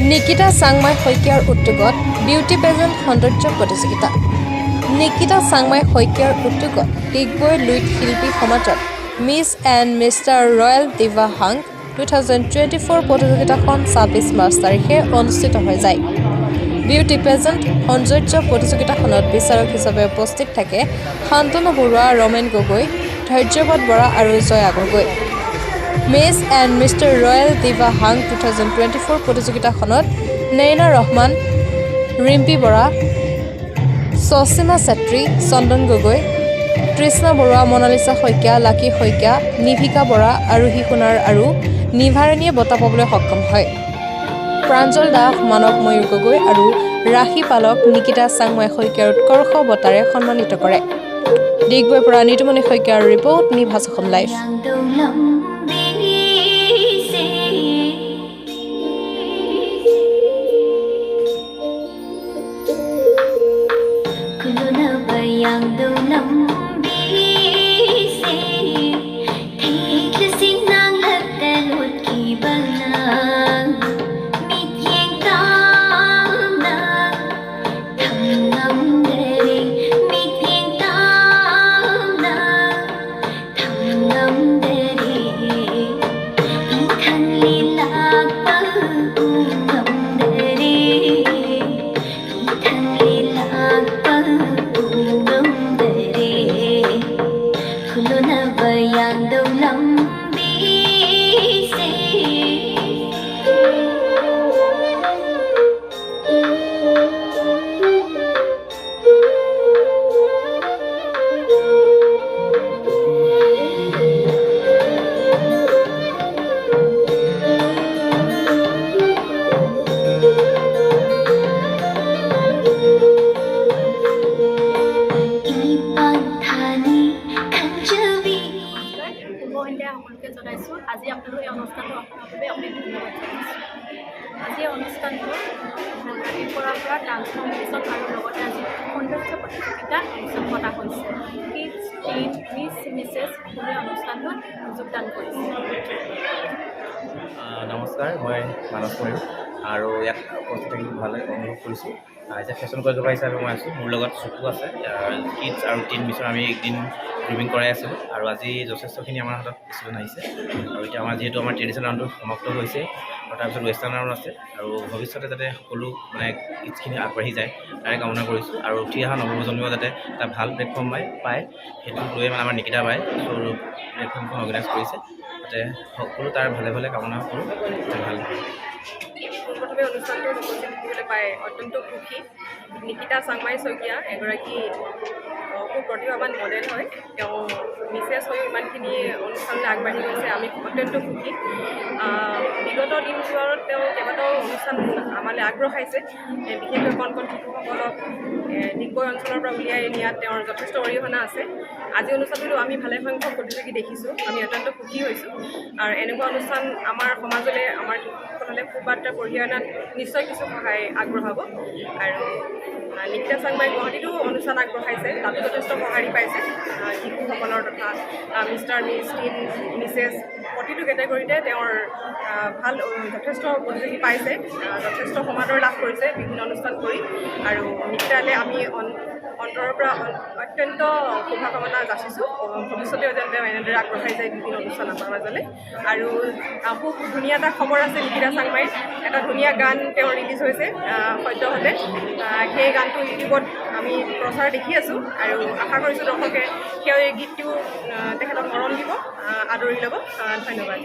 নিকিতা চাংমাই শইকীয়াৰ উদ্যোগত beauty pageant সৌন্দৰ্য প্ৰতিযোগিতা। নিকিতা চাংমাই শইকীয়াৰ উদ্যোগত ডিগবৈ লুইত শিল্পী সমাজত Miss and Mister Royal Diva hunt 2024 প্ৰতিযোগিতাখন 26 মাৰ্চ তাৰিখে অনুষ্ঠিত হৈ যায়। বিউটি পেজেণ্ট সৌন্দৰ্য প্ৰতিযোগিতাখনত বিচাৰক হিচাপে উপস্থিত থাকে শান্তনু বৰুৱা, ৰমেন গগৈ, ধৈৰ্যৱত বৰা আৰু Jaya Gogoi. Miss and Mister Royal Diva hunt 2024 প্ৰতিযোগিতাখনত নয়না ৰহমান, ৰিম্পী বৰা, চচিমা চেত্ৰী, চন্দন গগৈ, তৃষ্ণা বৰুৱা, মনালিছা শইকীয়া, লাকী শইকীয়া, নিভিকা বৰা, আৰোহী সোণাৰ আৰু নিভাৰণীয়ে বঁটা পাবলৈ সক্ষম হয়। প্ৰাঞ্জল দাস, মানৱ ময়ূৰ গগৈ আৰু ৰাশি পালক নিকিতা চাংমাই শইকীয়াৰ উৎকৰ্ষ বঁটাৰে সন্মানিত কৰে। ডিগবৈৰ পৰা নিতুমণি শইকীয়াৰ ৰিপৰ্ট, নিভাজ অসম লাইভ। সকলোকে জনাইছোঁ। আজি আপোনালোকে এই অনুষ্ঠানটো অহাৰ বাবে অশেষ ধন্যবাদ জনাইছোঁ। আজি এই অনুষ্ঠানটো ৰাতিপুৱাৰ পৰা ডান্স কম্পিটিশ্যন আৰু লগতে আজি সৌন্দৰ্য প্ৰতিযোগিতা অনুষ্ঠিত পতা হৈছে। কিডছ, টিন, মিছেছ সকলোৱে অনুষ্ঠানটোত যোগদান কৰিছে। নমস্কাৰ, মই মানৱ ময়ূৰ আৰু ইয়াত উপস্থিত থাকি ভালে অনুভৱ কৰিছোঁ। এতিয়া ফেশ্বন কৰিযোগা হিচাপে মই আছোঁ, মোৰ লগত চকু আছে। কিডছ আৰু টিন মিছৰ আমি একদিন গ্ৰুমিং কৰাই আছিলোঁ আৰু আজি যথেষ্টখিনি আমাৰ হাতত ষ্টুডেণ্ট আহিছে আৰু এতিয়া আমাৰ যিহেতু আমাৰ ট্ৰেডিশ্যনেল ৰাউণ্ডটো সমাপ্ত হৈছে আৰু তাৰপিছত ৱেষ্টাৰ্ণ ৰাউণ্ড আছে আৰু ভৱিষ্যতে যাতে সকলো কিডছখিনি আগবাঢ়ি যায় তাৰে কামনা কৰিছোঁ আৰু উঠি অহা নৱপ্ৰজন্মও যাতে এটা ভাল প্লেটফৰ্ম পায় সেইটো লৈয়ে আমাৰ নিকিতা বাই প্লেটফৰ্মখন অৰ্গেনাইজ কৰিছে, যাতে সকলো তাৰ ভালে ভালে কামনা কৰোঁ, ভাল। প্ৰথমে অনুষ্ঠানটো উপস্থিত দেখিবলৈ পাই অত্যন্ত সুখী। নিকিতা চাংমাই শইকীয়া এগৰাকী খুব প্ৰতিভাৱান মডেল হয়। তেওঁ মিছেছ হৈ ইমানখিনি অনুষ্ঠানলৈ আগবাঢ়ি গৈছে, আমি অত্যন্ত সুখী। বিগত দিনবোৰত তেওঁ কেইবাটাও অনুষ্ঠান আমালৈ আগবঢ়াইছে, বিশেষকৈ কণ কণ শিশুসকলক ডিগবৈ অঞ্চলৰ পৰা উলিয়াই নিয়াত তেওঁৰ যথেষ্ট অৰিহণা আছে। আজি অনুষ্ঠানটো আমি ভালেসংখ্যক প্ৰতিযোগী দেখিছোঁ, আমি অত্যন্ত সুখী হৈছোঁ আৰু এনেকুৱা অনুষ্ঠান আমাৰ সমাজলৈ, আমাৰ শিশুসকললৈ সুবাৰ্তা কঢ়িয়াই অনাত নিশ্চয় কিছু সহায় আগবঢ়াব। আৰু নিকিতা চাংমাই গুৱাহাটীতো অনুষ্ঠান আগবঢ়াইছে, তাতো যথেষ্ট সঁহাৰি পাইছে শিশুসকলৰ তথা মিষ্টাৰ মিছ, টিন, মিছেছ প্ৰতিটো কেটেগৰীতে তেওঁৰ ভাল যথেষ্ট প্ৰতিযোগী পাইছে, যথেষ্ট সমাদৰ লাভ কৰিছে বিভিন্ন অনুষ্ঠান কৰি। আৰু নিকিতালৈ আমি অন্তৰৰ পৰা অত্যন্ত শুভকামনা যাচিছোঁ। ভৱিষ্যতেও যেন তেওঁ এনেদৰে আগবঢ়াই যায় বিভিন্ন অনুষ্ঠান আমাৰ মাজলৈ। আৰু খুব ধুনীয়া এটা খবৰ আছে নিকিতা চাংমাইৰ, এটা ধুনীয়া গান তেওঁৰ ৰিলিজ হৈছে সদ্যহতে। সেই গানটো ইউটিউবত আমি প্ৰচাৰ দেখি আছোঁ আৰু আশা কৰিছোঁ দৰ্শকে সেই গীতটো তেখেতক মৰণ দিব, আদৰি ল'ব। ধন্যবাদ।